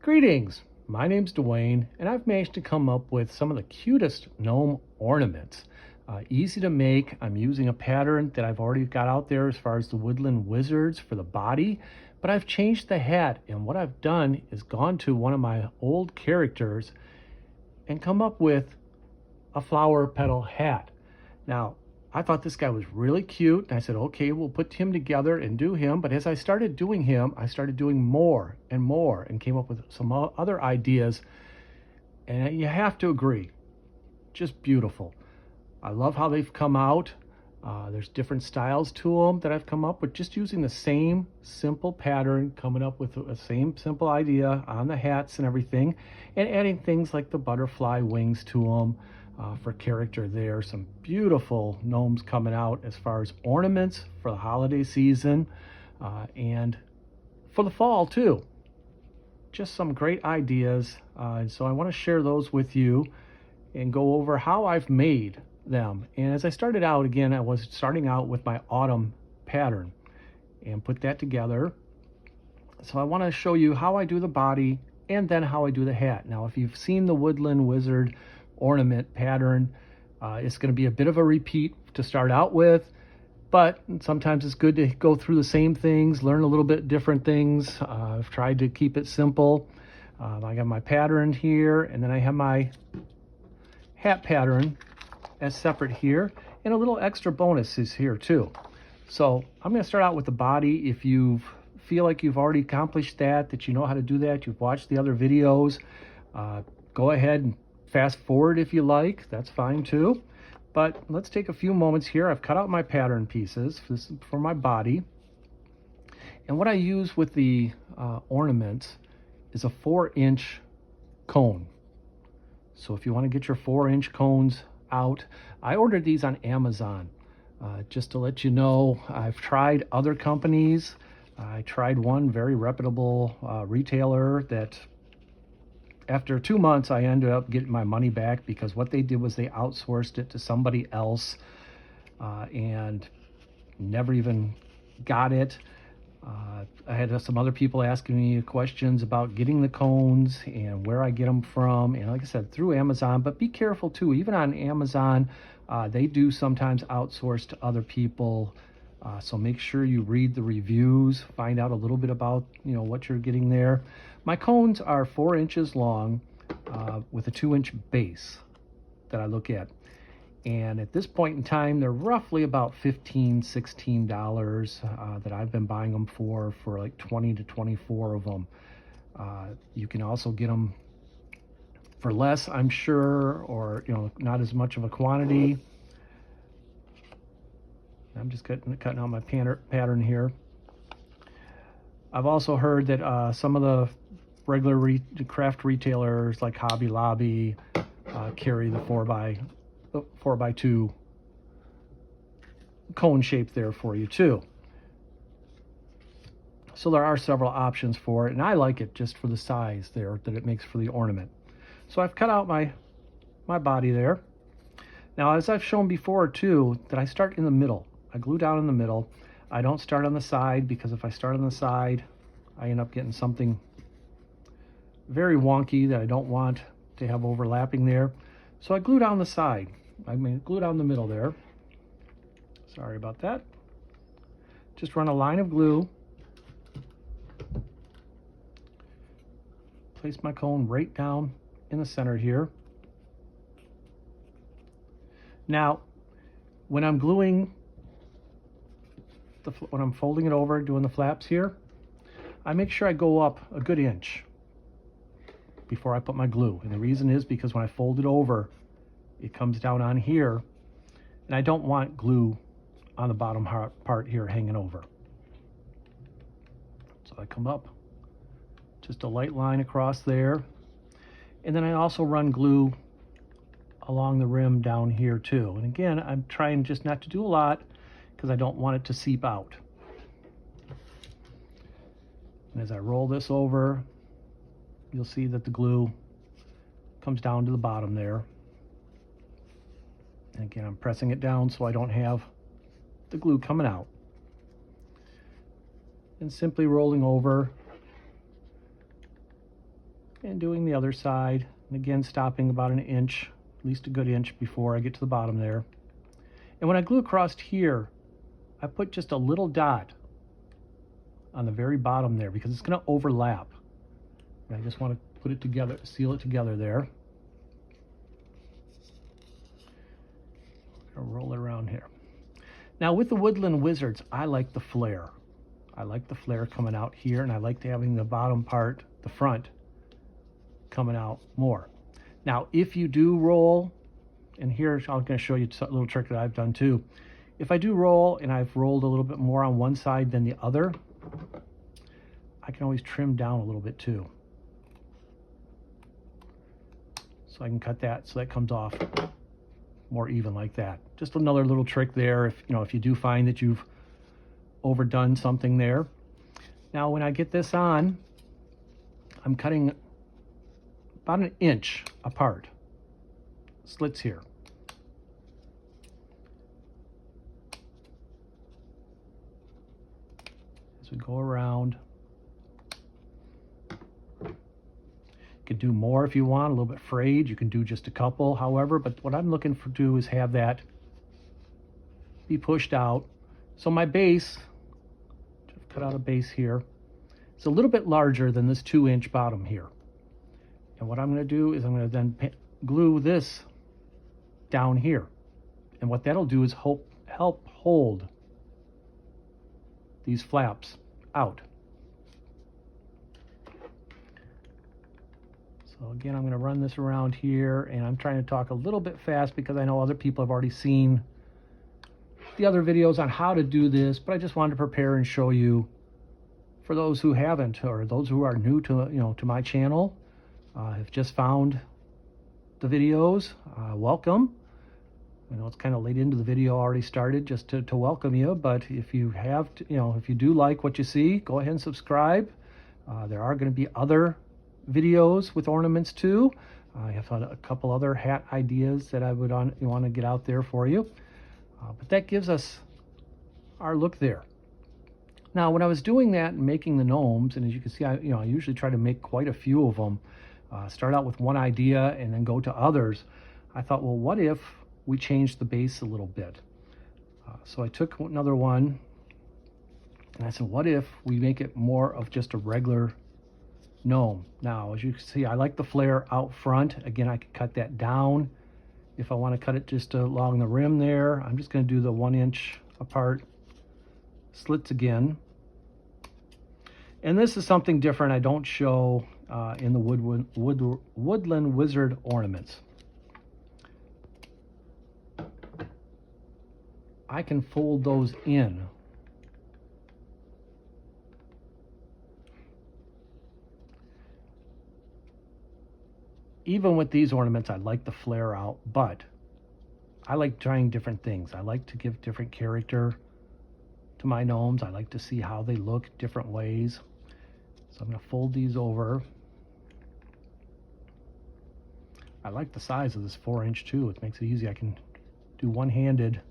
Greetings, my name's Dwayne, and I've managed to come up with some of the cutest gnome ornaments. Easy to make. I'm using a pattern that I've already got out there as far as the Woodland Wizards for the body, but I've changed the hat, and what I've done is gone to one of my old characters and come up with a flower petal hat. Now, I thought this guy was really cute, and I said, okay, we'll put him together and do him. But as I started doing him, I started doing more and came up with some other ideas. And you have to agree, just beautiful. I love how they've come out. There's different styles to them that I've come up with, just using the same simple pattern, coming up with the same simple idea on the hats and everything, and adding things like the butterfly wings to them. For character there. Some beautiful gnomes coming out as far as ornaments for the holiday season and for the fall too. Just some great ideas. So I want to share those with you and go over how I've made them. And as I started out, again, I was starting out with my autumn pattern and put that together. So I want to show you how I do the body and then how I do the hat. Now, if you've seen the Woodland Wizard ornament pattern, it's going to be a bit of a repeat to start out with, but sometimes it's good to go through the same things, learn a little bit different things. I've tried to keep it simple. I got my pattern here, and then I have my hat pattern as separate here, and a little extra bonus is here too. So I'm going to start out with the body. If you feel like you've already accomplished that you know how to do that, you've watched the other videos, go ahead and fast forward if you like, that's fine too. But let's take a few moments here. I've cut out my pattern pieces for my body. And what I use with the ornaments is a 4-inch cone. So if you want to get your 4-inch cones out, I ordered these on Amazon. Just to let you know, I've tried other companies. I tried one very reputable retailer that after 2 months, I ended up getting my money back because what they did was they outsourced it to somebody else and never even got it. I had some other people asking me questions about getting the cones and where I get them from. And like I said, through Amazon, but be careful too. Even on Amazon, they do sometimes outsource to other people. So make sure you read the reviews, find out a little bit about, what you're getting there. My cones are 4 inches long with a 2-inch base that I look at. And at this point in time, they're roughly about $15, $16 that I've been buying them for like 20 to 24 of them. You can also get them for less, I'm sure, or, not as much of a quantity. I'm just cutting out my pattern here. I've also heard that some of the regular craft retailers like Hobby Lobby carry the 4x2 cone shape there for you too. So there are several options for it, and I like it just for the size there that it makes for the ornament. So I've cut out my body there. Now, as I've shown before too, that I start in the middle. I glue down in the middle. I don't start on the side, because if I start on the side, I end up getting something very wonky that I don't want to have overlapping there. So I glue down the side. Glue down the middle there. Sorry about that. Just run a line of glue. Place my cone right down in the center here. Now, when I'm gluing, when I'm folding it over, doing the flaps here, I make sure I go up a good inch before I put my glue. And the reason is because when I fold it over, it comes down on here, and I don't want glue on the bottom part here hanging over. So I come up, just a light line across there. And then I also run glue along the rim down here too. And again, I'm trying just not to do a lot because I don't want it to seep out. And as I roll this over, you'll see that the glue comes down to the bottom there. And again, I'm pressing it down so I don't have the glue coming out. And simply rolling over and doing the other side, and again stopping about an inch, at least a good inch before I get to the bottom there. And when I glue across here, I put just a little dot on the very bottom there because it's going to overlap. And I just want to put it together, seal it together there. I'm going to roll it around here. Now with the Woodland Wizards, I like the flare. I like the flare coming out here, and I like having the bottom part, the front, coming out more. Now if you do roll, and here I'm going to show you a little trick that I've done too. If I do roll and I've rolled a little bit more on one side than the other, I can always trim down a little bit too. So I can cut that so that comes off more even like that. Just another little trick there if you do find that you've overdone something there. Now when I get this on, I'm cutting about an inch apart, slits here. As we go around, you can do more if you want, a little bit frayed. You can do just a couple, however, but what I'm looking for do is have that be pushed out. So my base, I've cut out a base here, it's a little bit larger than this 2-inch bottom here. And what I'm going to do is I'm going to then glue this down here. And what that'll do is help hold these flaps out. So again, I'm going to run this around here, and I'm trying to talk a little bit fast because I know other people have already seen the other videos on how to do this, but I just wanted to prepare and show you for those who haven't, or those who are new to to my channel, have just found the videos. Welcome. I know it's kind of late into the video already started, just to welcome you, but if you have if you do like what you see, go ahead and subscribe. There are going to be other videos with ornaments too. I have a couple other hat ideas that I would want to get out there for you. But that gives us our look there. Now, when I was doing that and making the gnomes, and as you can see, I usually try to make quite a few of them. Start out with one idea and then go to others. I thought, well, what if we change the base a little bit? So I took another one and I said, what if we make it more of just a regular gnome? Now, as you can see, I like the flare out front. Again, I could cut that down. If I want to cut it just along the rim there, I'm just going to do the 1-inch apart slits again. And this is something different I don't show in the Woodland Wizard ornaments. I can fold those in. Even with these ornaments, I like the flare out, but I like trying different things. I like to give different character to my gnomes. I like to see how they look different ways. So I'm going to fold these over. I like the size of this 4-inch too. It makes it easy. I can do one-handed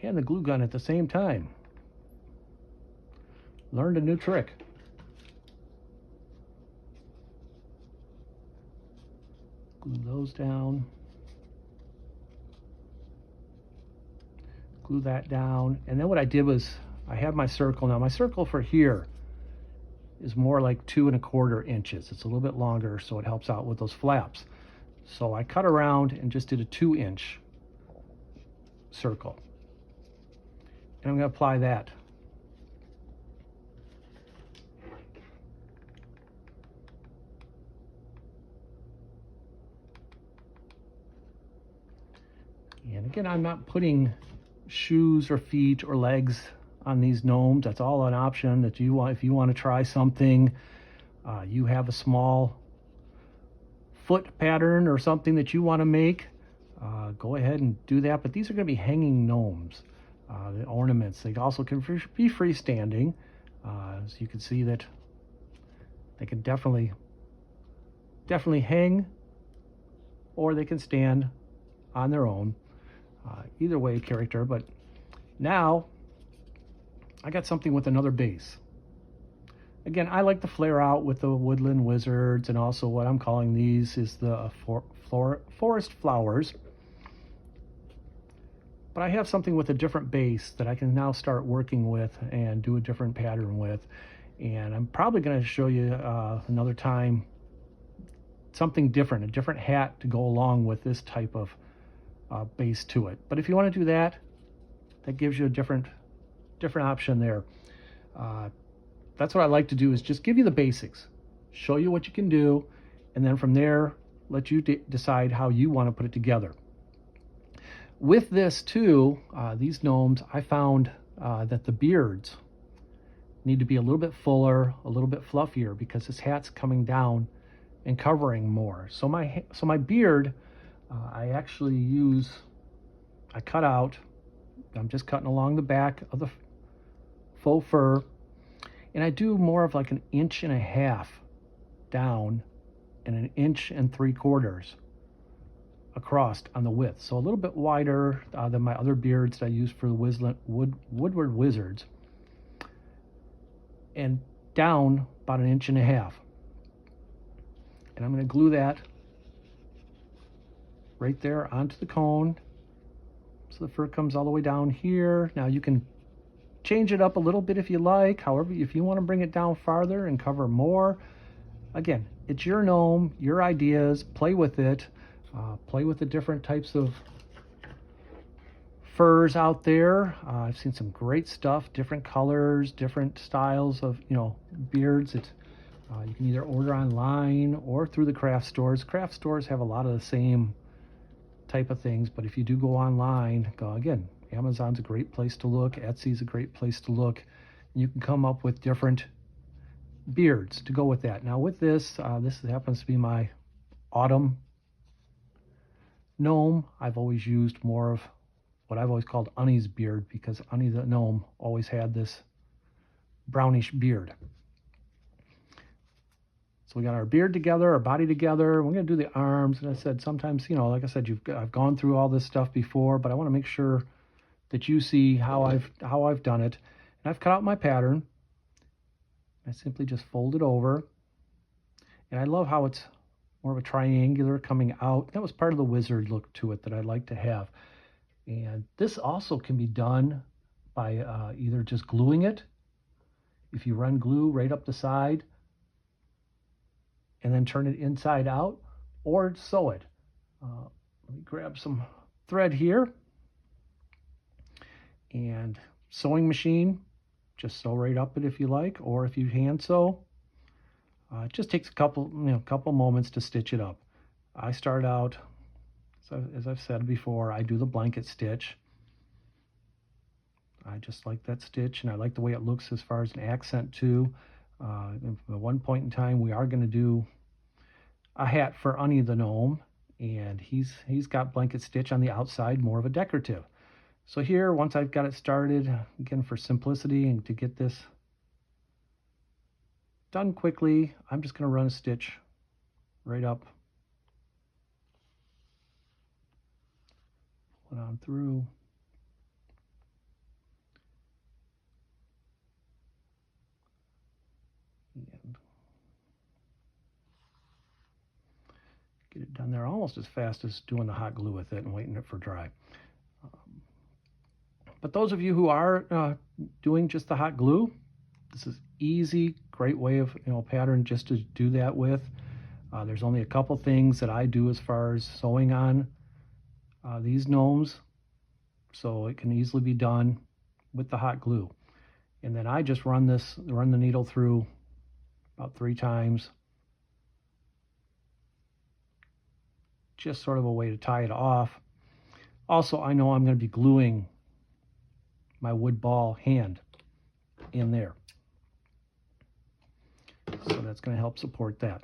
and the glue gun at the same time. Learned a new trick. Glue those down. Glue that down. And then what I did was I have my circle. Now my circle for here is more like 2 1/4 inches. It's a little bit longer, so it helps out with those flaps. So I cut around and just did a 2-inch circle. And I'm going to apply that. And again, I'm not putting shoes or feet or legs on these gnomes. That's all an option that you want. If you want to try something, you have a small foot pattern or something that you want to make, go ahead and do that. But these are going to be hanging gnomes, the ornaments. They also can be freestanding. So you can see that they can definitely hang, or they can stand on their own. Either way, character. But now I got something with another base. Again, I like to flare out with the Woodland Wizards, and also what I'm calling these is the forest flowers. But I have something with a different base that I can now start working with and do a different pattern with. And I'm probably going to show you another time something different, a different hat to go along with this type of base to it. But if you want to do that, that gives you a different option there. That's what I like to do, is just give you the basics, show you what you can do, and then from there, let you decide how you want to put it together. With this too, these gnomes, I found that the beards need to be a little bit fuller, a little bit fluffier, because this hat's coming down and covering more. So my beard, I actually I cut out, I'm just cutting along the back of the faux fur, and I do more of like 1.5 inches down and 1 3/4 inches across on the width. So a little bit wider than my other beards that I use for the Woodland Wizards, and down about 1.5 inches. And I'm going to glue that right there onto the cone, so the fur comes all the way down here. Now you can change it up a little bit if you like. However, if you want to bring it down farther and cover more, again, it's your gnome, your ideas. Play with it. Play with the different types of furs out there. I've seen some great stuff, different colors, different styles of beards. You can either order online or through the craft stores. Craft stores have a lot of the same type of things, but if you do go online, again, Amazon's a great place to look. Etsy's a great place to look. You can come up with different beards to go with that. Now with this, this happens to be my autumn gnome. I've always used more of what I've always called Unny's beard, because Unny the gnome always had this brownish beard. So we got our beard together, our body together. We're going to do the arms. And I said, sometimes, like I said, I've gone through all this stuff before, but I want to make sure that you see how I've done it. And I've cut out my pattern. I simply just fold it over. And I love how it's more of a triangular coming out. That was part of the wizard look to it that I like to have. And this also can be done by either just gluing it, if you run glue right up the side, and then turn it inside out, or sew it. Let me grab some thread here, and sewing machine, just sew right up it if you like, or if you hand sew, it just takes a couple moments to stitch it up. I start out, so as I've said before, I do the blanket stitch. I just like that stitch, and I like the way it looks as far as an accent too. At one point in time, we are going to do a hat for Unny the gnome, and he's got blanket stitch on the outside, more of a decorative. So here, once I've got it started, again for simplicity and to get this done quickly, I'm just going to run a stitch right up, pull it on through. And get it done there almost as fast as doing the hot glue with it and waiting it for dry. But those of you who are doing just the hot glue, this is easy, great way of pattern just to do that with. There's only a couple things that I do as far as sewing on these gnomes, so it can easily be done with the hot glue. And then I just run the needle through about 3 times, just sort of a way to tie it off. Also, I know I'm going to be gluing my wood ball hand in there, so that's going to help support that.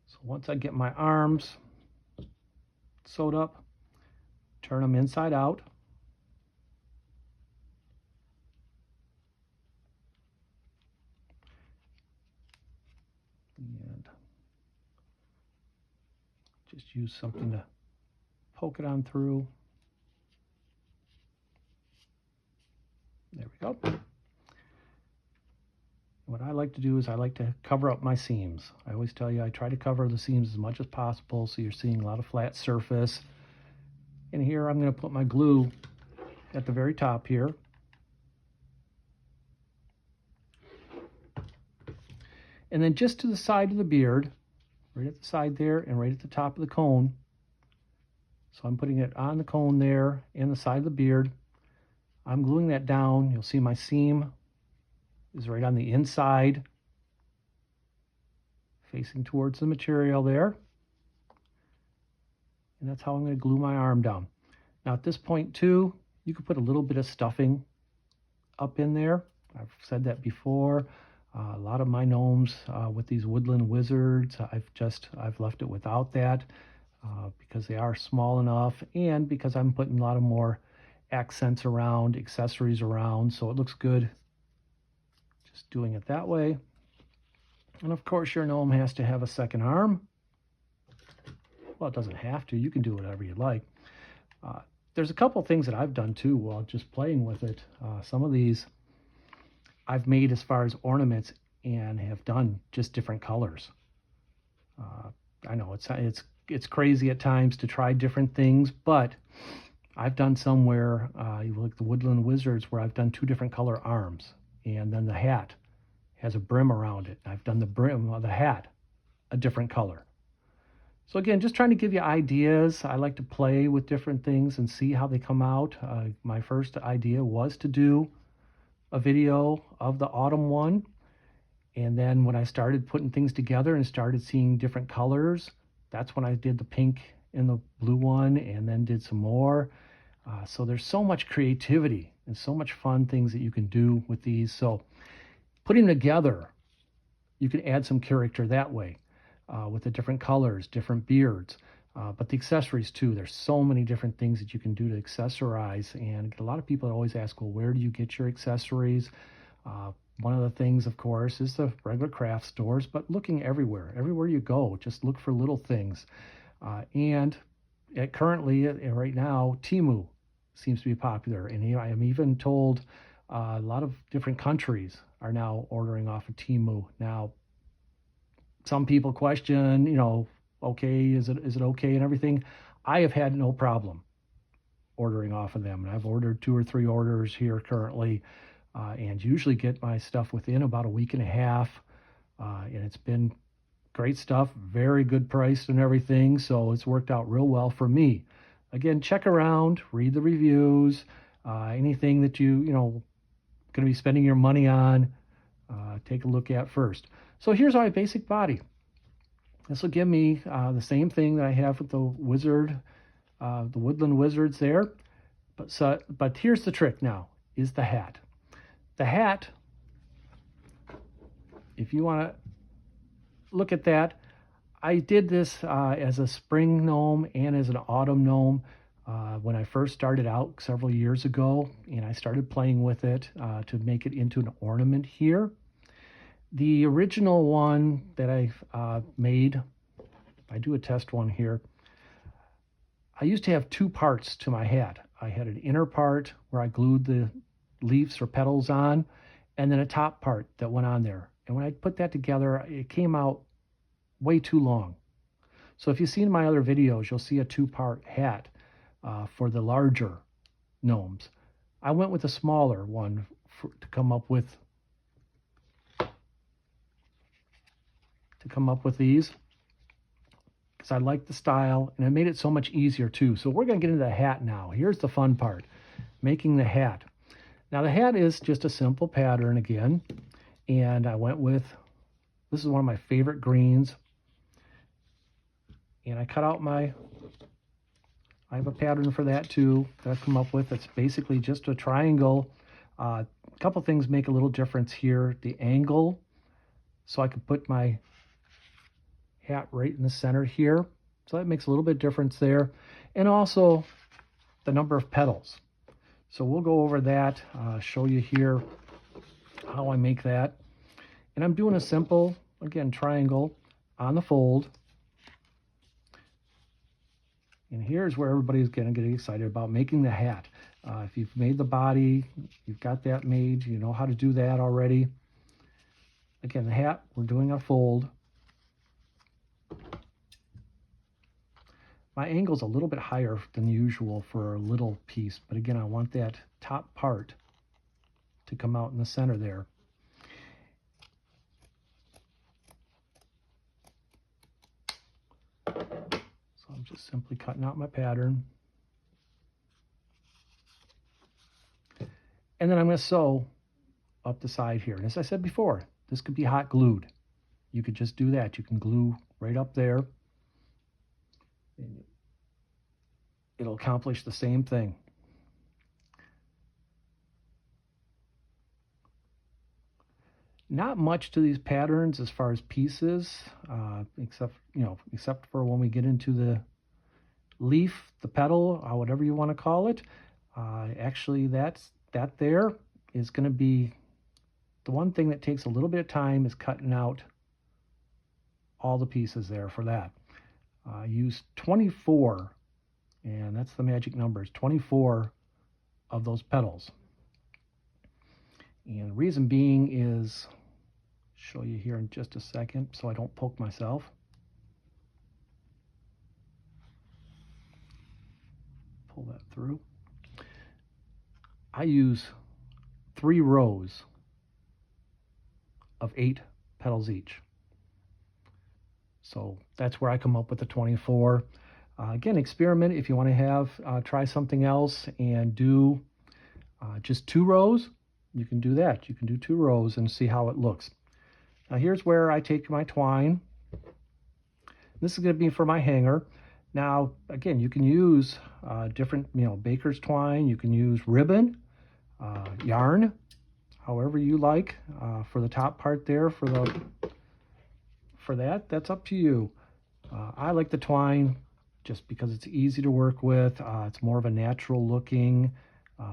So once I get my arms sewed up, turn them inside out, and just use something to poke it on through. There we go. I like to do is I like to cover up my seams. I always tell you I try to cover the seams as much as possible so you're seeing a lot of flat surface. And here I'm going to put my glue at the very top here. And then just to the side of the beard, right at the side there and right at the top of the cone. So I'm putting it on the cone there and the side of the beard. I'm gluing that down. You'll see my seam is right on the inside, facing towards the material there. And that's how I'm going to glue my arm down. Now at this point too, you could put a little bit of stuffing up in there. I've said that before. A lot of my gnomes with these Woodland Wizards, I've left it without that because they are small enough and because I'm putting a lot of more accents around, accessories around, so it looks good just doing it that way. And of course your gnome has to have a second arm. Well, it doesn't have to. You can do whatever you like. There's a couple things that I've done too while just playing with it. Some of these I've made as far as ornaments and have done just different colors. I know it's crazy at times to try different things, but I've done some where, like the Woodland Wizards, where I've done 2 different color arms, and then the hat has a brim around it. I've done the brim of the hat a different color. So again, just trying to give you ideas. I like to play with different things and see how they come out. My first idea was to do a video of the autumn one, and then when I started putting things together and started seeing different colors, that's when I did the pink and the blue one, and then did some more. So there's so much creativity and so much fun things that you can do with these. So putting them together, you can add some character that way with the different colors, different beards. But the accessories too, there's so many different things that you can do to accessorize, and a lot of people always ask, well, where do you get your accessories? One of the things, of course, is the regular craft stores, but looking everywhere you go, just look for little things. And currently, right now, Temu seems to be popular, and I am even told a lot of different countries are now ordering off of Temu. Now, some people question, okay, is it okay and everything? I have had no problem ordering off of them. And I've ordered 2 or 3 orders here currently, and usually get my stuff within about a week and a half. And it's been great stuff, very good price and everything. So it's worked out real well for me. Again, check around, read the reviews, anything that you going to be spending your money on, take a look at first. So here's my basic body. This will give me the same thing that I have with the Woodland Wizards there. But here's the trick now, is the hat. The hat, if you want to look at that, I did this as a spring gnome and as an autumn gnome when I first started out several years ago, and I started playing with it to make it into an ornament here. The original one that I made, I do a test one here, I used to have 2 parts to my hat. I had an inner part where I glued the leaves or petals on, and then a top part that went on there. And when I put that together, it came out way too long. So if you've seen my other videos, you'll see a 2-part hat for the larger gnomes. I went with a smaller one to come up with these, because I like the style, and it made it so much easier too. So we're going to get into the hat now. Here's the fun part, making the hat. Now the hat is just a simple pattern again, and I went with, this is one of my favorite greens, and I cut out I have a pattern for that too that I've come up with. It's basically just a triangle. A couple things make a little difference here. The angle, so I could put my hat right in the center here. So that makes a little bit of difference there. And also the number of petals. So we'll go over that, show you here how I make that. And I'm doing a simple, again, triangle on the fold. And here's where everybody's going to get excited about making the hat. If you've made the body, you've got that made, you know how to do that already. Again, the hat, we're doing a fold. My angle's a little bit higher than usual for a little piece, but again, I want that top part to come out in the center there. So I'm just simply cutting out my pattern. And then I'm going to sew up the side here. And as I said before, this could be hot glued. You could just do that. You can glue right up there. It'll accomplish the same thing. Not much to these patterns as far as pieces, except for when we get into the leaf, the petal, whatever you want to call it. Actually, that there is going to be the one thing that takes a little bit of time is cutting out all the pieces there for that. Use 24, and that's the magic numbers, 24 of those petals. And the reason being is, show you here in just a second so I don't poke myself. Pull that through. I use 3 rows of 8 petals each. So that's where I come up with the 24. Again, experiment if you want to have, try something else and do just 2 rows. You can do that. You can do 2 rows and see how it looks. Now here's where I take my twine. This is going to be for my hanger. Now, again, you can use different, baker's twine. You can use ribbon, yarn, however you like. For the top part there, for that, that's up to you. I like the twine just because it's easy to work with. It's more of a natural looking.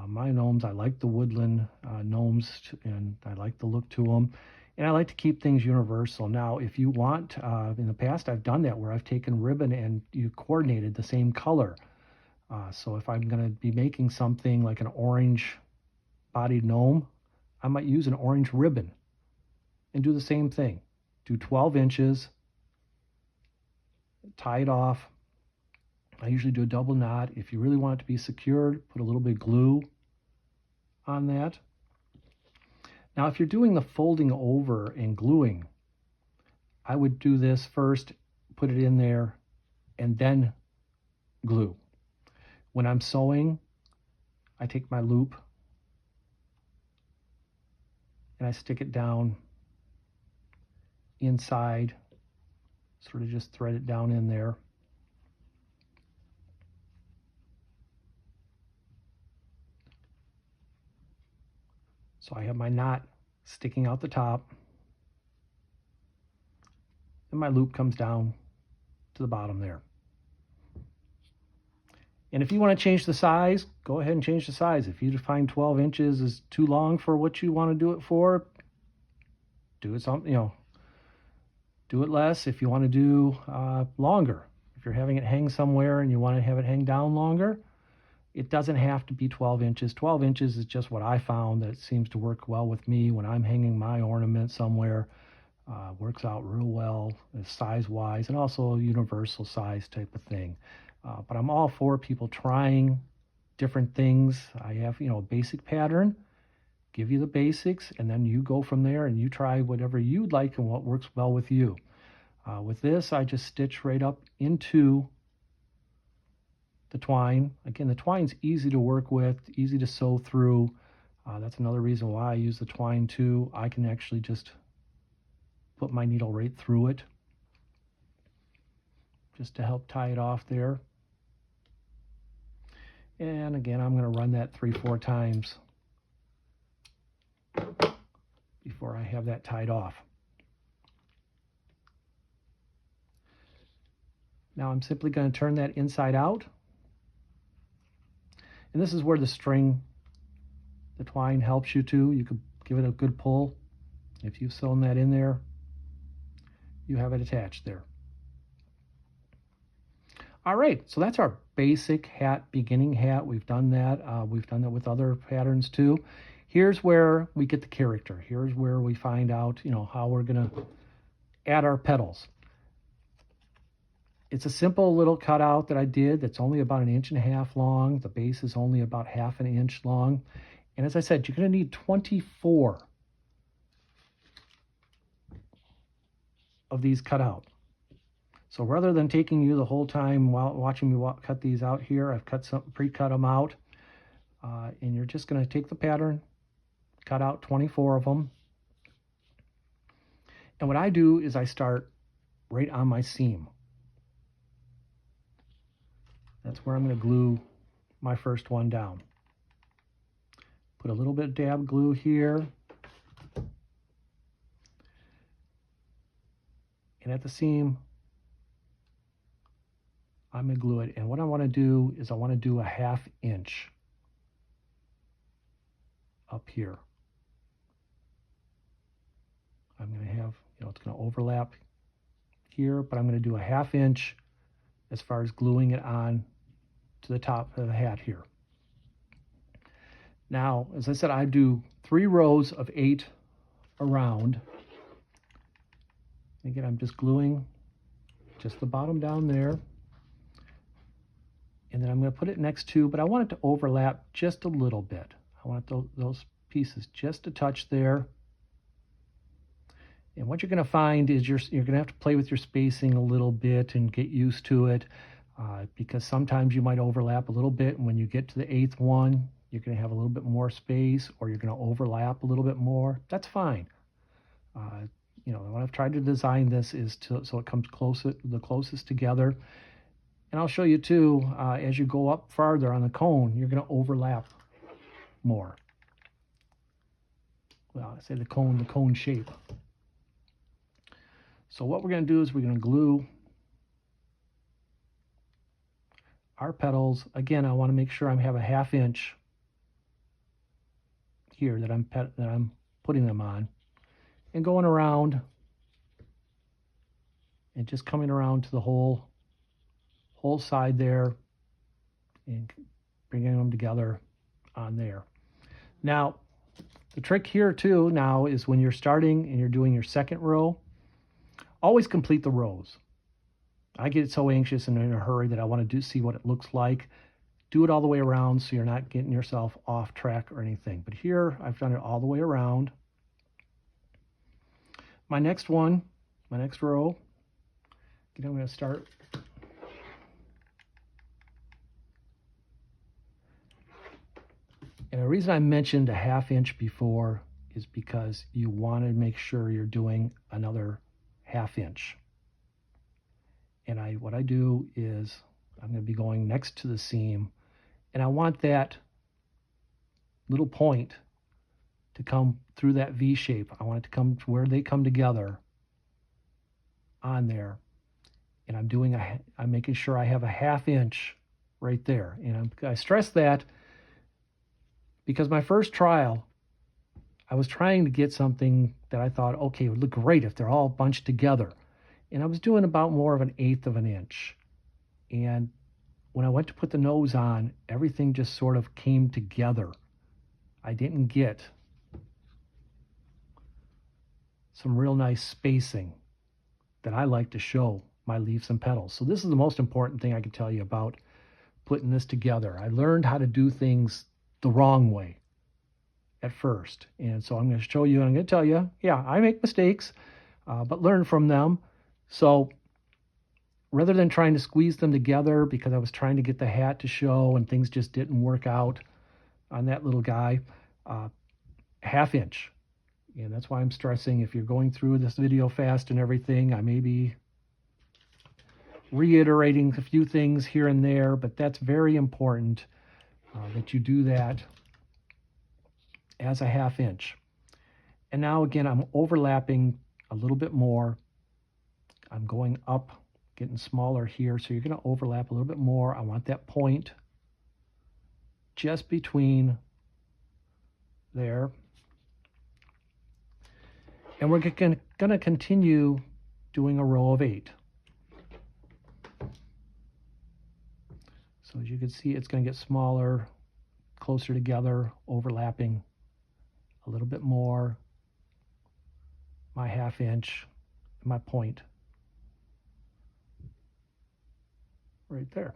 My gnomes, I like the woodland gnomes, and I like the look to them. And I like to keep things universal. Now, if you want, in the past I've done that where I've taken ribbon and you coordinated the same color. So if I'm going to be making something like an orange bodied gnome, I might use an orange ribbon and do the same thing. Do 12 inches, tie it off. I usually do a double knot. If you really want it to be secured, put a little bit of glue on that. Now, if you're doing the folding over and gluing, I would do this first, put it in there, and then glue. When I'm sewing, I take my loop and I stick it down inside, sort of just thread it down in there. So I have my knot sticking out the top, and my loop comes down to the bottom there. And if you want to change the size, go ahead and change the size. If you find 12 inches is too long for what you want to do it for, do it do it less. If you want to do longer, if you're having it hang somewhere and you want to have it hang down longer, it doesn't have to be 12 inches. 12 inches is just what I found that seems to work well with me when I'm hanging my ornament somewhere. Works out real well size-wise, and also a universal size type of thing. But I'm all for people trying different things. I have, a basic pattern, give you the basics, and then you go from there and you try whatever you'd like and what works well with you. With this, I just stitch right up into the twine. Again, the twine's easy to work with, easy to sew through. That's another reason why I use the twine too. I can actually just put my needle right through it just to help tie it off there. And again, I'm going to run that 3-4 times before I have that tied off. Now I'm simply going to turn that inside out. And this is where the string, the twine helps you too. You could give it a good pull. If you've sewn that in there, you have it attached there. All right, so that's our basic hat, beginning hat. We've done that. We've done that with other patterns too. here's where we get the character. Here's where we find out, how we're going to add our petals. It's a simple little cutout that I did that's only about 1.5 inches long. The base is only about 1/2 inch long. And as I said, you're going to need 24 of these cut out. So rather than taking you the whole time while watching me cut these out here, I've pre-cut them out. And you're just going to take the pattern, cut out 24 of them. And what I do is I start right on my seam. That's where I'm going to glue my first one down. Put a little bit of dab glue here. And at the seam, I'm going to glue it. And what I want to do is I want to do a 1/2 inch up here. I'm going to have, it's going to overlap here, but I'm going to do a 1/2 inch as far as gluing it on to the top of the hat here. Now, as I said, I do 3 rows of 8 around. Again, I'm just gluing just the bottom down there. And then I'm going to put it next to, but I want it to overlap just a little bit. I want those pieces just a touch there. And what you're going to find is you're going to have to play with your spacing a little bit and get used to it, because sometimes you might overlap a little bit, and when you get to the 8th one, you're going to have a little bit more space, or you're going to overlap a little bit more. That's fine. What I've tried to design this is so it comes the closest together. And I'll show you too, as you go up farther on the cone, you're going to overlap more. Well, I say the cone shape. So what we're going to do is we're going to glue our petals. Again, I want to make sure I have a 1/2 inch here that I'm putting them on, and going around and just coming around to the whole side there and bringing them together on there. Now, the trick here too now is when you're starting and you're doing your 2nd row, always complete the rows. I get so anxious and in a hurry that I want to see what it looks like. Do it all the way around so you're not getting yourself off track or anything. But here, I've done it all the way around. My next row, I'm going to start. And the reason I mentioned a 1/2 inch before is because you want to make sure you're doing another 1/2 inch. And what I do is I'm going to be going next to the seam, and I want that little point to come through that V shape. I want it to come to where they come together on there. And I'm making sure I have a 1/2 inch right there. And I stress that because my first trial, I was trying to get something that I thought, okay, it would look great if they're all bunched together. And I was doing about more of 1/8 of an inch. And when I went to put the nose on, everything just sort of came together. I didn't get some real nice spacing that I like to show my leaves and petals. So this is the most important thing I can tell you about putting this together. I learned how to do things the wrong way at first. And so I'm going to show you, and I'm going to tell you, yeah, I make mistakes, but learn from them. So rather than trying to squeeze them together because I was trying to get the hat to show and things just didn't work out on that little guy, 1/2 inch. And that's why I'm stressing, if you're going through this video fast and everything, I may be reiterating a few things here and there, but that's very important that you do that as a 1/2 inch. And now again, I'm overlapping a little bit more. I'm going up, getting smaller here, so you're going to overlap a little bit more. I want that point just between there. And we're going to continue doing a row of 8. So as you can see, it's going to get smaller, closer together, overlapping a little bit more, my 1/2 inch, my point right there.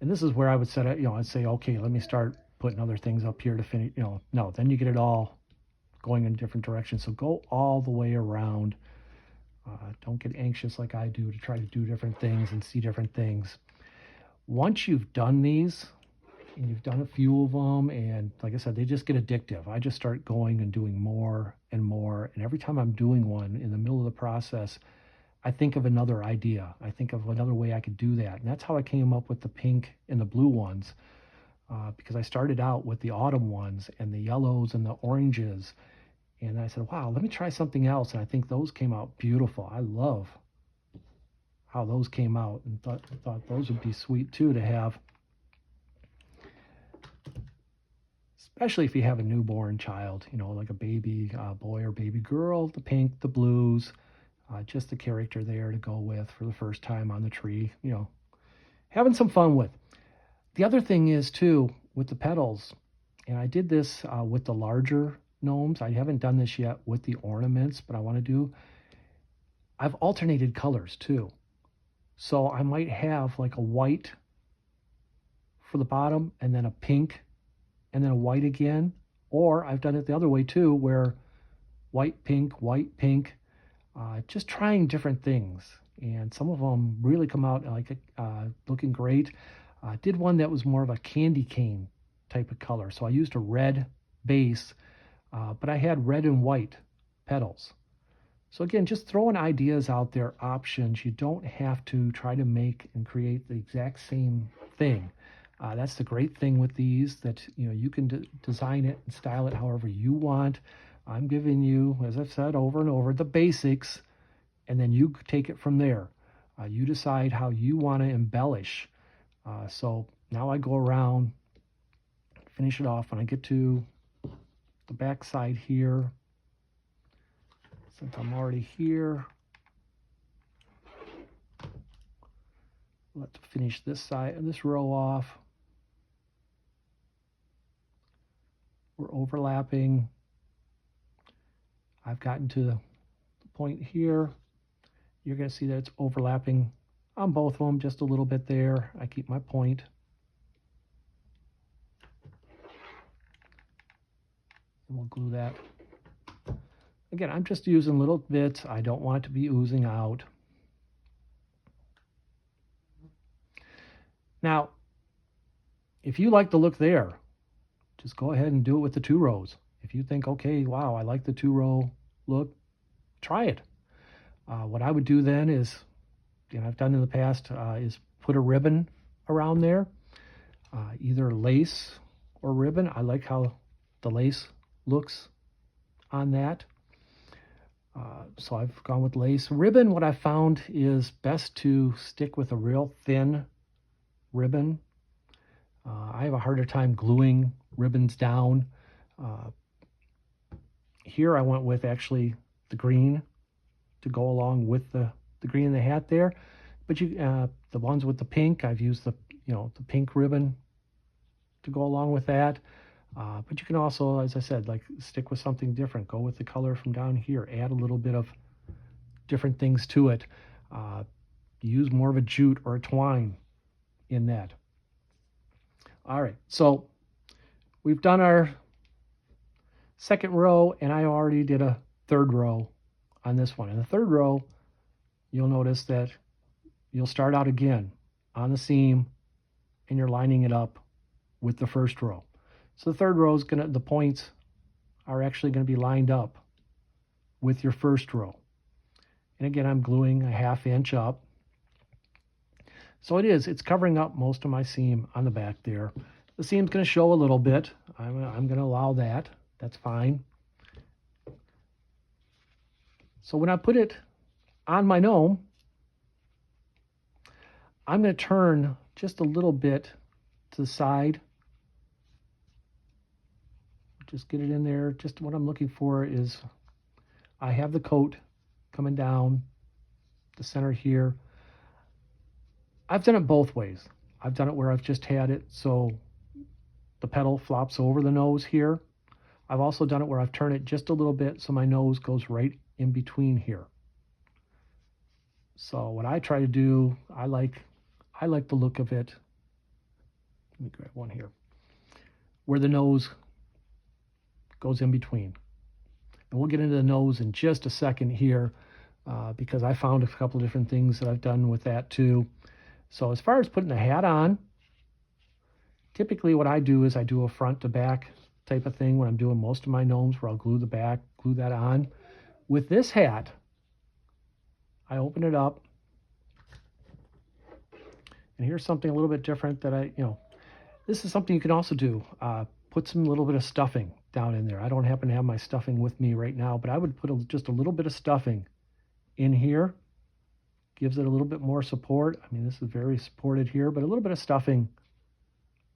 And this is where I would set it, I'd say, okay, let me start putting other things up here to finish, no, then you get it all going in different directions. So go all the way around. Don't get anxious like I do to try to do different things and see different things. Once you've done these, and you've done a few of them, and like I said, they just get addictive. I just start going and doing more and more. And every time I'm doing one in the middle of the process, I think of another idea. I think of another way I could do that. And that's how I came up with the pink and the blue ones, because I started out with the autumn ones and the yellows and the oranges. And I said, wow, let me try something else. And I think those came out beautiful. I love how those came out, and thought those would be sweet too to have, especially if you have a newborn child, like a baby boy or baby girl. The pink, the blues, just the character there to go with for the first time on the tree, having some fun with. The other thing is too, with the petals, and I did this with the larger gnomes. I haven't done this yet with the ornaments, but I want to do, I've alternated colors too. So I might have like a white for the bottom and then a pink and then a white again. Or I've done it the other way too, where white, pink, just trying different things. And some of them really come out like looking great. Did one that was more of a candy cane type of color. So I used a red base, but I had red and white petals. So again, just throwing ideas out there, options. You don't have to try to make and create the exact same thing. That's the great thing with these, that you can design it and style it however you want. I'm giving you, as I've said over and over, the basics, and then you take it from there. You decide how you want to embellish. So now I go around, finish it off. When I get to the back side here, since I'm already here, let's finish this side and this row off. We're overlapping. I've gotten to the point here. You're going to see that it's overlapping on both of them just a little bit there. I keep my point. And we'll glue that. Again, I'm just using little bits. I don't want it to be oozing out. Now, if you like the look there, just go ahead and do it with the 2 rows. If you think, okay, wow, I like the 2-row look, try it. What I would do then is, I've done in the past, is put a ribbon around there, either lace or ribbon. I like how the lace looks on that. So I've gone with lace. Ribbon, what I found is best to stick with a real thin ribbon. I have a harder time gluing ribbons down. Here I went with actually the green to go along with the green in the hat there. But the ones with the pink, I've used the pink ribbon to go along with that. But you can also, as I said, like stick with something different. Go with the color from down here. Add a little bit of different things to it. Use more of a jute or a twine in that. All right, so we've done our second row, and I already did a 3rd row on this one. In the 3rd row, you'll notice that you'll start out again on the seam, and you're lining it up with the 1st row. So the 3rd row is the points are actually going to be lined up with your 1st row. And again, I'm gluing a 1/2 inch up. So it's covering up most of my seam on the back there. The seam's going to show a little bit. I'm going to allow that. That's fine. So when I put it on my gnome, I'm going to turn just a little bit to the side. Just get it in there. Just what I'm looking for is I have the coat coming down the center here. I've done it both ways. I've done it where I've just had it so the petal flops over the nose here. I've also done it where I've turned it just a little bit so my nose goes right in between here. So what I try to do, I like the look of it. Let me grab one here. Where the nose goes in between. And we'll get into the nose in just a second here because I found a couple of different things that I've done with that too. So as far as putting the hat on, typically what I do is I do a front to back type of thing when I'm doing most of my gnomes, where I'll glue the back, glue that on. With this hat, I open it up, and here's something a little bit different that this is something you can also do. Put some little bit of stuffing down in there. I don't happen to have my stuffing with me right now, but I would put just a little bit of stuffing in here. Gives it a little bit more support. I mean, this is very supported here, but a little bit of stuffing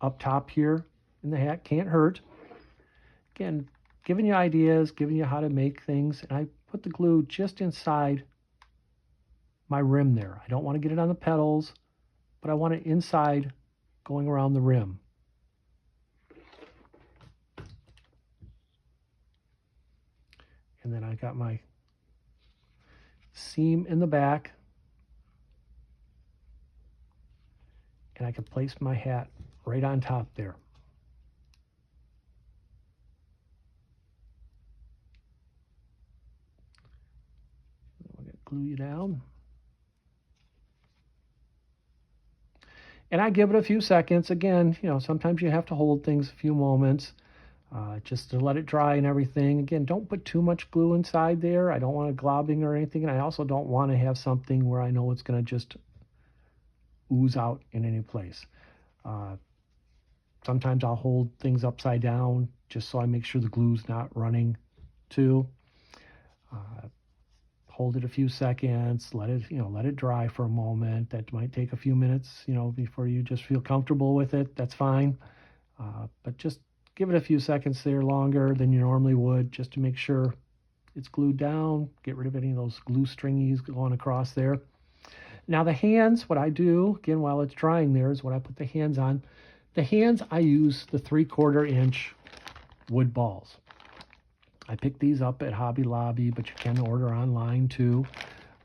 up top here in the hat can't hurt. Again, giving you ideas, giving you how to make things. And I put the glue just inside my rim there. I don't want to get it on the petals, but I want it inside going around the rim. And then I got my seam in the back. And I can place my hat right on top there. We're going to glue you down. And I give it a few seconds. Again, sometimes you have to hold things a few moments just to let it dry and everything. Again, don't put too much glue inside there. I don't want it globbing or anything. And I also don't want to have something where I know it's going to just ooze out in any place. Sometimes I'll hold things upside down just so I make sure the glue's not running too. Hold it a few seconds, let it dry for a moment. That might take a few minutes, before you just feel comfortable with it. That's fine. But just give it a few seconds there longer than you normally would, just to make sure it's glued down. Get rid of any of those glue stringies going across there. Now the hands, what I do, again, while it's drying there, is when I put the hands on. The hands, I use the 3/4 inch wood balls. I picked these up at Hobby Lobby, but you can order online too.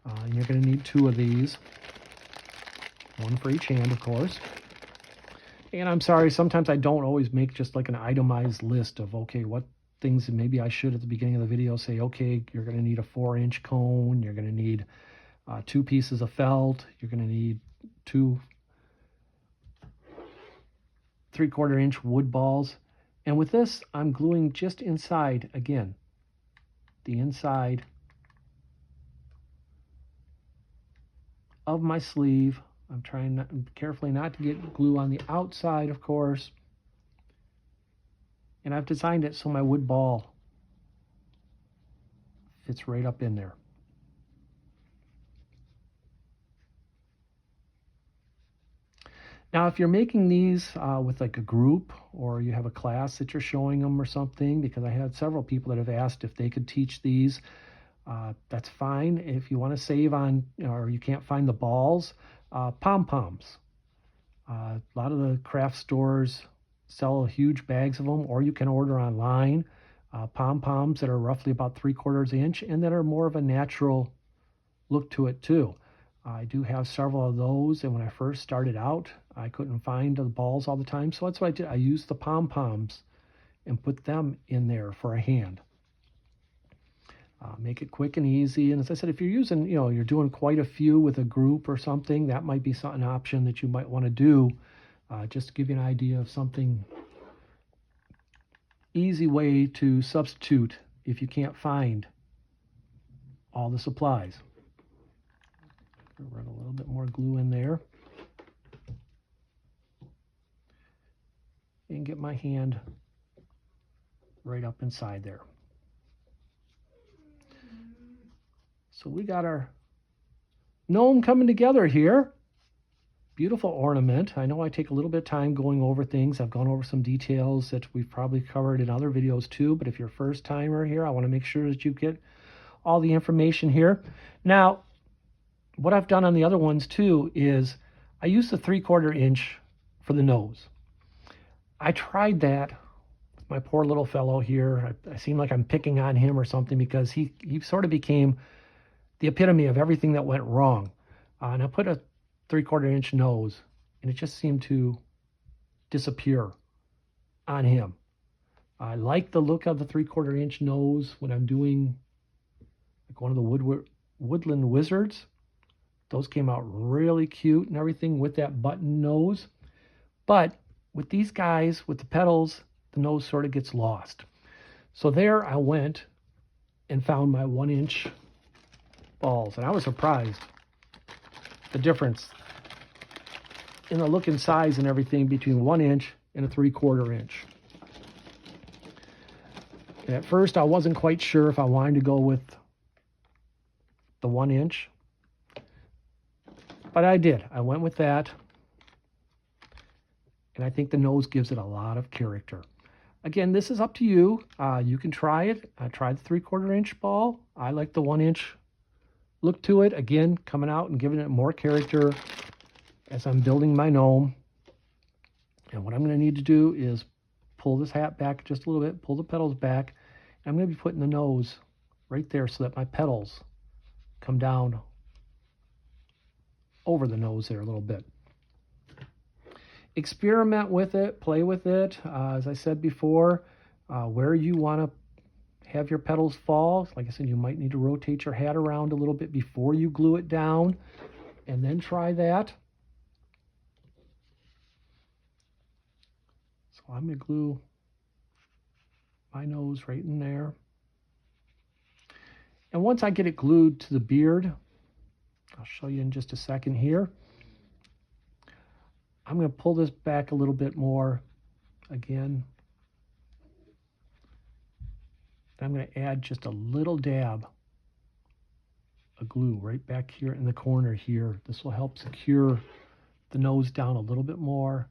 And you're going to need 2 of these. One for each hand, of course. And I'm sorry, sometimes I don't always make just like an itemized list of, okay, what things maybe I should at the beginning of the video say, okay, you're going to need a 4-inch cone, you're going to need 2 pieces of felt, you're going to need 2 3/4 inch wood balls. And with this, I'm gluing just inside, again, the inside of my sleeve. I'm trying carefully not to get glue on the outside, of course. And I've designed it so my wood ball fits right up in there. Now, if you're making these with like a group, or you have a class that you're showing them or something, because I had several people that have asked if they could teach these, that's fine. If you want to save on, or you can't find the balls, pom-poms. A lot of the craft stores sell huge bags of them, or you can order online. Pom-poms that are roughly about 3/4 inch and that are more of a natural look to it too. I do have several of those, and when I first started out, I couldn't find the balls all the time, so that's what I did. I used the pom-poms and put them in there for a hand. Make it quick and easy. And as I said, if you're using, you're doing quite a few with a group or something, that might be an option that you might want to do, just to give you an idea of something easy way to substitute if you can't find all the supplies. Run a little bit more glue in there and get my hand right up inside there. So we got our gnome coming together here. Beautiful ornament. I know I take a little bit of time going over things. I've gone over some details that we've probably covered in other videos too, but if you're a first timer here, I want to make sure that you get all the information here. Now, what I've done on the other ones too is I used the 3/4 inch for the nose. I tried that my poor little fellow here. I seem like I'm picking on him or something because he sort of became the epitome of everything that went wrong. And I put a 3/4 inch nose, and it just seemed to disappear on him. I like the look of the 3/4 inch nose when I'm doing like one of the Woodland Wizards. Those came out really cute and everything with that button nose. But with these guys, with the petals, the nose sort of gets lost. So there I went and found my 1-inch balls, and I was surprised the difference in the look and size and everything between 1 inch and a 3/4 inch. And at first I wasn't quite sure if I wanted to go with the 1 inch, but I did. I went with that, and I think the nose gives it a lot of character. Again, this is up to you. You can try it. I tried the 3/4 inch ball. I like the 1 inch look to it. Again, coming out and giving it more character as I'm building my gnome. And what I'm going to need to do is pull this hat back just a little bit, pull the petals back. I'm going to be putting the nose right there so that my petals come down over the nose there a little bit. Experiment with it, play with it. As I said before, where you want to have your petals fall. Like I said, you might need to rotate your hat around a little bit before you glue it down, and then try that. So I'm going to glue my nose right in there. And once I get it glued to the beard, I'll show you in just a second here. I'm going to pull this back a little bit more again. I'm going to add just a little dab of glue right back here in the corner here. This will help secure the nose down a little bit more.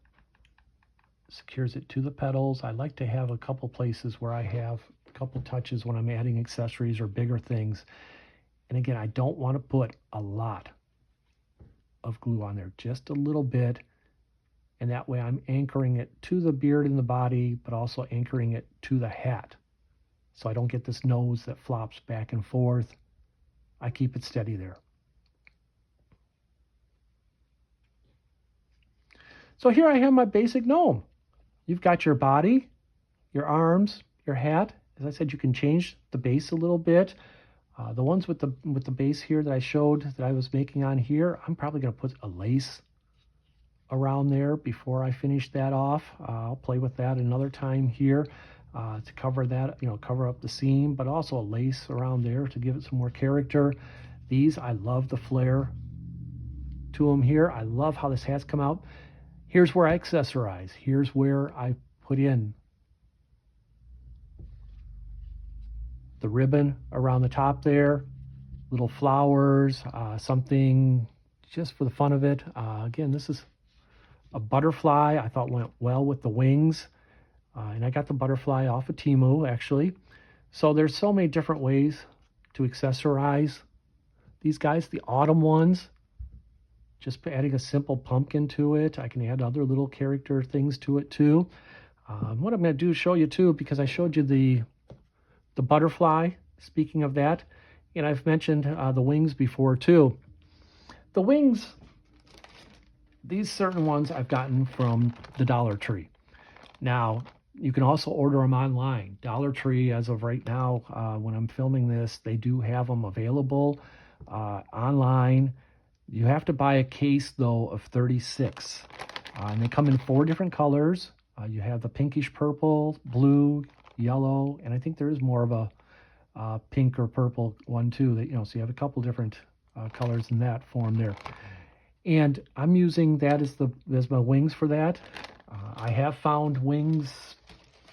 Secures it to the petals. I like to have a couple places where I have a couple touches when I'm adding accessories or bigger things. And again, I don't want to put a lot of glue on there, just a little bit. And that way I'm anchoring it to the beard and the body, but also anchoring it to the hat. So I don't get this nose that flops back and forth. I keep it steady there. So here I have my basic gnome. You've got your body, your arms, your hat. As I said, you can change the base a little bit. The ones with the base here that I showed that I was making on here, I'm probably going to put a lace around there before I finish that off. I'll play with that another time here to cover that, cover up the seam, but also a lace around there to give it some more character. These, I love the flare to them here. I love how this hat's come out. Here's where I accessorize. Here's where I put in the ribbon around the top there, little flowers, something just for the fun of it. Again, this is a butterfly I thought went well with the wings. And I got the butterfly off of Temu, actually. So there's so many different ways to accessorize these guys. The autumn ones, just adding a simple pumpkin to it. I can add other little character things to it too. What I'm going to do is show you too, because I showed you the butterfly, speaking of that, and I've mentioned the wings before too. The wings, these certain ones I've gotten from the Dollar Tree. Now, you can also order them online. Dollar Tree, as of right now, when I'm filming this, they do have them available online. You have to buy a case, though, of 36. And they come in 4 different colors. You have the pinkish purple, blue, yellow, and I think there is more of a pink or purple one, too. That, so you have a couple different colors in that form there. And I'm using that as my wings for that. I have found wings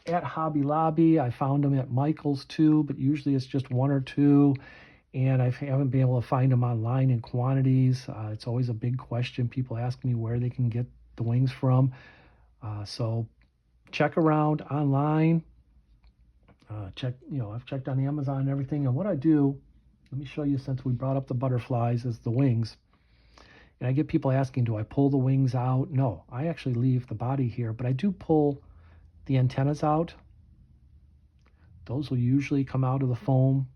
at Hobby Lobby. I found them at Michael's too, but usually it's just 1 or 2. And I haven't been able to find them online in quantities. It's always a big question. People ask me where they can get the wings from. So check around online. I've checked on Amazon and everything. And what I do, let me show you, since we brought up the butterflies as the wings. And I get people asking, do I pull the wings out? No, I actually leave the body here, but I do pull the antennas out Those will usually come out of the foam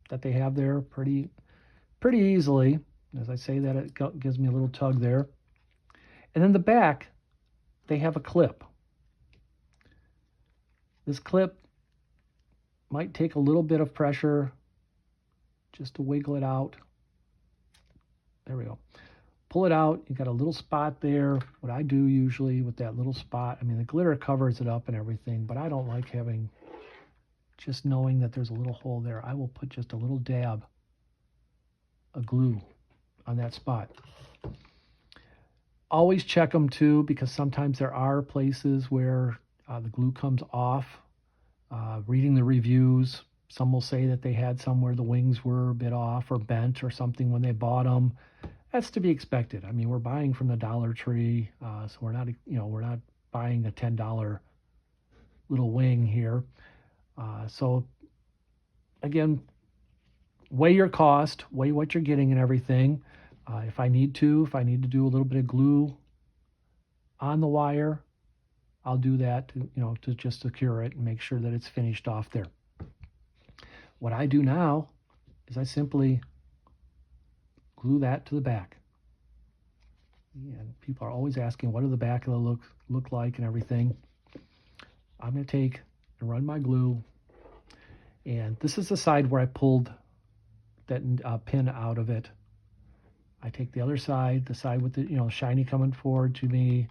that they have there pretty easily. As I say that, it gives me a little tug there. And then the back, they have a clip. This clip might take a little bit of pressure just to wiggle it out. There we go. Pull it out. You got a little spot there. What I do usually with that little spot, I mean, the glitter covers it up and everything, but I don't like having, just knowing that there's a little hole there. I will put just a little dab of glue on that spot. Always check them too, because sometimes there are places where the glue comes off. Reading the reviews, some will say that they had some where the wings were a bit off or bent or something when they bought them. That's to be expected. I mean, we're buying from the Dollar Tree, so we're not buying a $10 little wing here. So again, weigh your cost, weigh what you're getting and everything. If I need to do a little bit of glue on the wire, I'll do that to just secure it and make sure that it's finished off there. What I do now is I simply glue that to the back. And people are always asking, what do the back of the look like and everything. I'm going to take and run my glue, and this is the side where I pulled that pin out of it. I take the other side, the side with the shiny coming forward to me,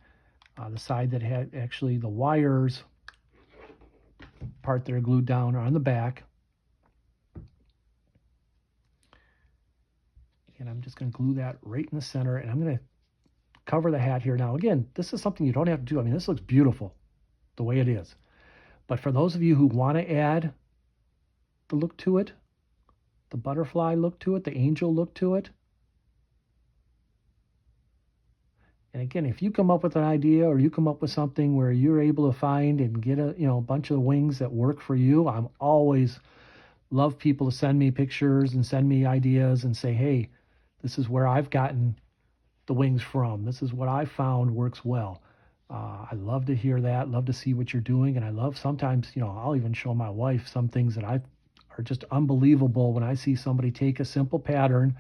the side that had actually the wires part that are glued down are on the back. And I'm just going to glue that right in the center, and I'm going to cover the hat here. Now, again, this is something you don't have to do. I mean, this looks beautiful the way it is. But for those of you who want to add the look to it, the butterfly look to it, the angel look to it, and again, if you come up with an idea or you come up with something where you're able to find and get a bunch of wings that work for you, I'm always love people to send me pictures and send me ideas and say, hey, this is where I've gotten the wings from. This is what I found works well. I love to hear that, love to see what you're doing, and I love sometimes, I'll even show my wife some things that are just unbelievable when I see somebody take a simple pattern.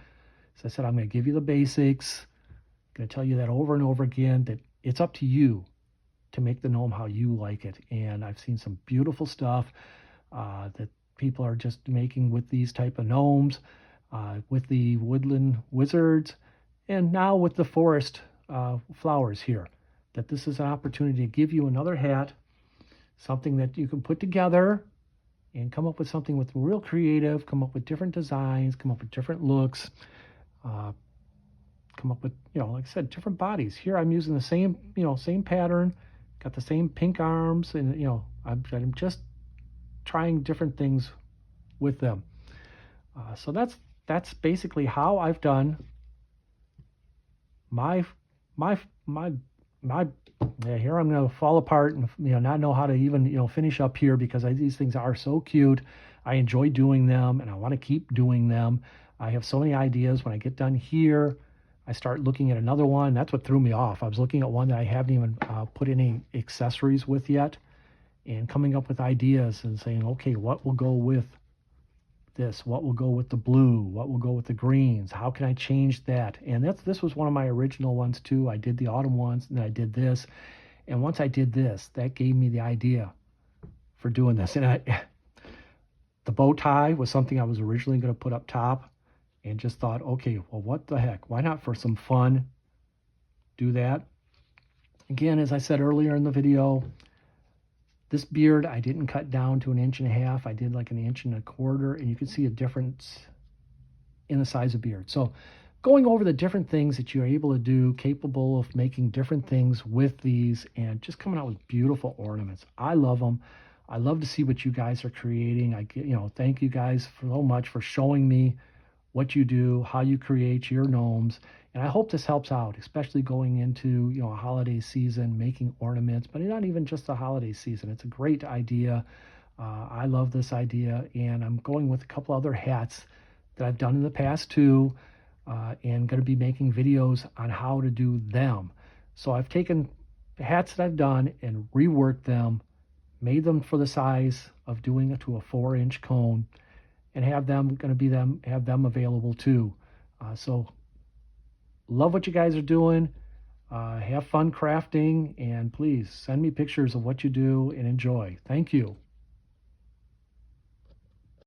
As I said, I'm going to give you the basics. I'm going to tell you that over and over again, that it's up to you to make the gnome how you like it. And I've seen some beautiful stuff that people are just making with these type of gnomes, with the Woodland Wizards, and now with the forest flowers here. That this is an opportunity to give you another hat, something that you can put together and come up with something with real creative, come up with different designs, come up with different looks, come up with, like I said, different bodies. Here I'm using the same pattern, got the same pink arms, and, I'm just trying different things with them. So that's basically how I've done my here I'm going to fall apart and not know how to even finish up here, because these things are so cute. I enjoy doing them and I want to keep doing them. I have so many ideas. When I get done here, I start looking at another one. That's what threw me off. I was looking at one that I haven't even put any accessories with yet, and coming up with ideas and saying, okay, what will go with this? What will go with the blue? What will go with the greens? How can I change that? And this was one of my original ones too. I did the autumn ones, and then I did this. And once I did this, that gave me the idea for doing this. And the bow tie was something I was originally going to put up top, and just thought, okay, well, what the heck? Why not, for some fun, do that? Again, as I said earlier in the video, this beard I didn't cut down to 1.5 inches. I did like 1.25 inches, and you can see a difference in the size of beard. So going over the different things that you're able to do, capable of making different things with these, and just coming out with beautiful ornaments. I love them. I love to see what you guys are creating. Thank you guys so much for showing me what you do, how you create your gnomes. And I hope this helps out, especially going into a holiday season, making ornaments, but not even just the holiday season. It's a great idea. I love this idea, and I'm going with a couple other hats that I've done in the past too, and going to be making videos on how to do them. So I've taken the hats that I've done and reworked them, made them for the size of doing it to a 4-inch cone, and have them available too. So love what you guys are doing. Have fun crafting, and please send me pictures of what you do and enjoy. Thank you.